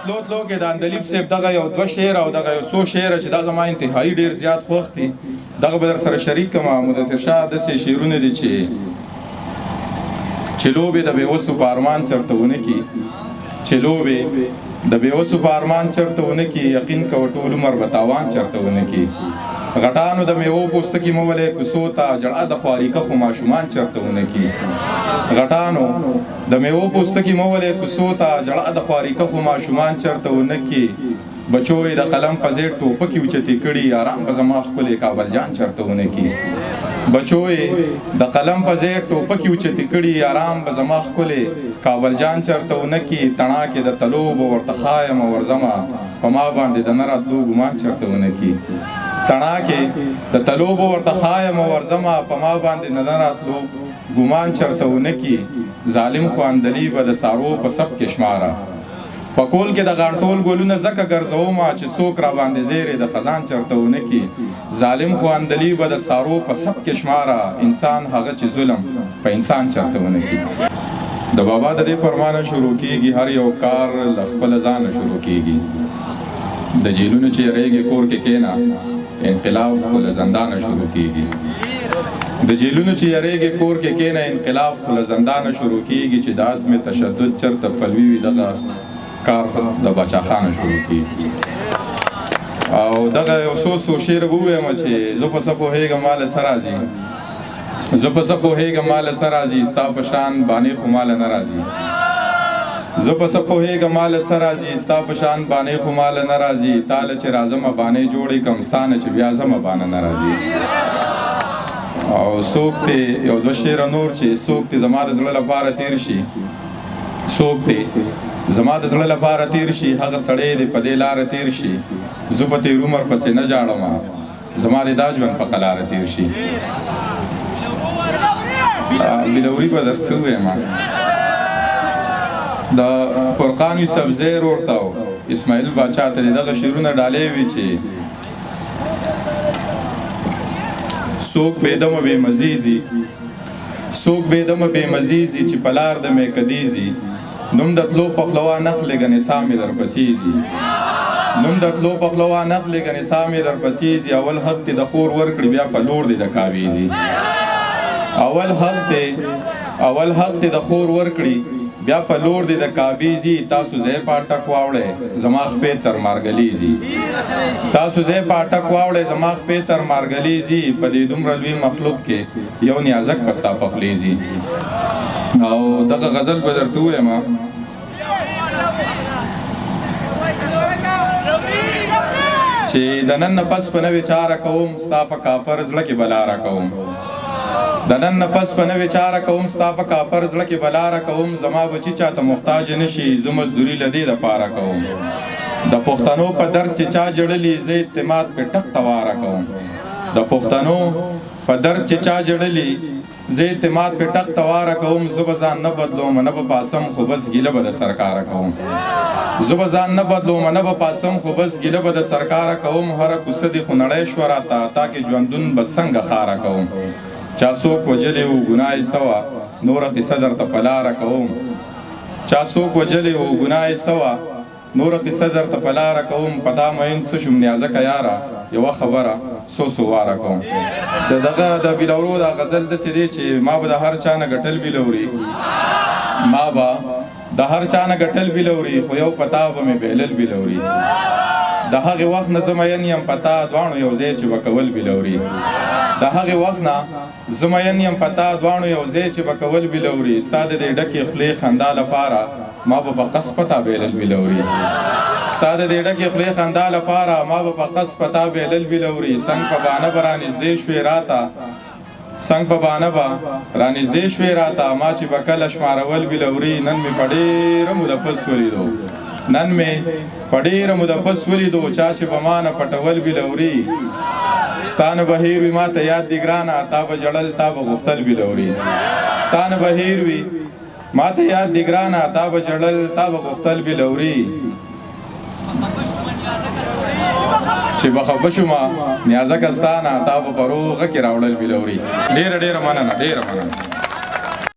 تلو کې د اندلیب صاحب دغه یو دوه شعر او دغه یو څو شعر چې دا زما انتهایی ډېر زیات خوښ دي دغه به در سره شریک کړم. مدثر شاه داسې شعرونه دي چې لوبې د بېوسو په ارمان چېرته ونه کي چې لوبې د بېوسو په ارمان چېرته ونه کي یقین کوه ټول عمر به تاوان چېرته ونه کي غټانو د میوو پوستکي مه ولئ کوڅو ته جړه د خواريکه خو ماشومان چېرته ونه کي غټانو د میوو پوستکي مه ولئ کوڅو ته جړه د خواريکه خو ماشومان چېرته ونه کي بچو یې د قلم په ځای ټوپکې اوچتې کړي ارام به زما ښکلی کابل جان چېرته ونه کي بچو یې د قلم په ځای ټوپکې اوچتې کړي ارام به زما ښکلی کابل جان چېرته ونه کي تڼاکې د تلو به ورته ښایم ورځمه په ما باندې د نه راتلو ګمان چېرته ونه کي تڼاکې د تلو به ورته ښایم ورځمه په ما باندې د نه راتلو ګمان چېرته ونه کي ظالم خو اندلي به د سارو په سب کې شماره په کول کې د غانټول ګلونه ځکه ګرځومه چې څوک را باندې زیرې د خزان چېرته ونه کي ظالم خو اندلي به د سارو په سب کې شماره انسان هغه چې ظلم په انسان چېرته ونه کي د بابا د دې فرمانه شروع کېږي هر یو کار له خپله ځانه شروع کېږي د جیلونو چې یریږي کور کې کېنه انقلاب خو له زندانه شروع کېږي د جیلونو چې یریږي کور کې کېنه انقلاب خو له زندانه شروع کېږي چې د عدم تشدد چېرته پلوي وي دغه کار د باچاخانه شروع کېږي او دغه یو څو شعر به ووایم چې زه په څه پوهېږم ما له څه راځي زه په څه پوهېږم ما له څه راځي ستا په شان بانې خو ما له نه راځي زه په څه پوهېږم ما له څه راځي ستا په شان بانې خو ما له نه راځي تا له چې راځمه بانې جوړې کړم ستا نه چې بیا ځمه بانه نه راځي او څوک دی یو دوه شعره نور چې څوک دی زما د زړه لپاره تېر شي څوک دی زما د زړه لپاره تېر شي هغه سړی دی په دې لاره تېر شي زه په تېر عمر پسې نه جاړمه زما د دا ژوند په قلاره تېر شي بلوري به درته ووایم د فرقان یوسف زیر ورته اسماعیل باچا ته دغه شعرونه ډالۍ وي چې څوک بېدمه بې مزیزي څوک بېدمه بې مزیزي چې په لار د میکدیزي نوم د تلو پخلوا نخلې ګنې سا مې درپسیزي نوم د تلو پخلوا نخلې ګنې سا مې درپسیزي اول حق دې د خور ورکړي بیا په لور دې د کاویزي اول حق دې د خور ورکړي بیا په لور دې د کابیزي تاسو ځای په اټک واوړئ زما خپې تر مارګلیزي تاسو ځای په اټک واوړئ زما خپې تر مارګلیزي په دې دومره لوی مخلوق کې یو نیازک په ستا پخلیزي او دغه غزل به درته ووایم چې د نن نه پس په نوې چاره کوم ستا په کافر زړه کې بلاره کوم د نن نفس په نوې چاره کوم ستا په کافر زړه کې بلاره کوم زما بچي چاته محتاج نشي زه مزدوري له دې دپاره کوم د پښتنو په درد چې چا جړلي زه اعتماد پې ټک تواره کوم د پښتنو په درد چې چا جړلي زه اعتماد پې ټک تواره کوم زه به ځان نه بدلوم نه به پاسم خو بس ګیله به د سرکاره کوم زه به ځان نه بدلوم نه به پاسم خو بس ګیله به د سرکاره کوم هره کوڅه دې خو نړۍ شوه راته تا کې ژوندون به څنګه خاره کوم چا څوک وجلی و ګناه یې سوه نوره قصه درته په لاره کوم چا څوک وجلی و ګناه یې سوه نوره قصه درته په لاره کوم په تا مین څه شوم نیازکه یاره یوه خبره څو واره کوم دغه د بلورو دا غزل داسې دی چې ما به د هر چا نه ګټل بلوري ما به د هر چا نه ګټل بلوري خو یو په تا به مې بهلل بلوري د هغې وخت نه زه مین یم په تا دواړو یو ځای چې به کول بلوري د هغې وخت نه زه مین یم په تا دواړو یو ځای چې به کول بلوري ستا د دې ډکې خولې خندا لپاره ما به په قص په تا بهلل بلوري ستا د دې ډکې خولې خندا لپاره ما به په قص په تا بهلل بلوري څنګ په بانه به رانږدې شوې راته څنګ په بانه به رانږدې شوې راته ما چې به کله شمارول بلوري نن مې په ډېره موده پس ولیدو نن مې په ډېره موده پس ولیدو چا چې به ما نه پټول بلوري ستا نه به هیر وي ما ته یاد دي ګرانه تا به ژړل تا به غوښتل بلوري ستا نه به هیر وي ما ته یاد دي ګرانه تا به ژړل تا به غوښتل بلوري چې به خفه شومه نیازکه ستا نه تا به په روغه کې راوړل بلوري ډېره مننه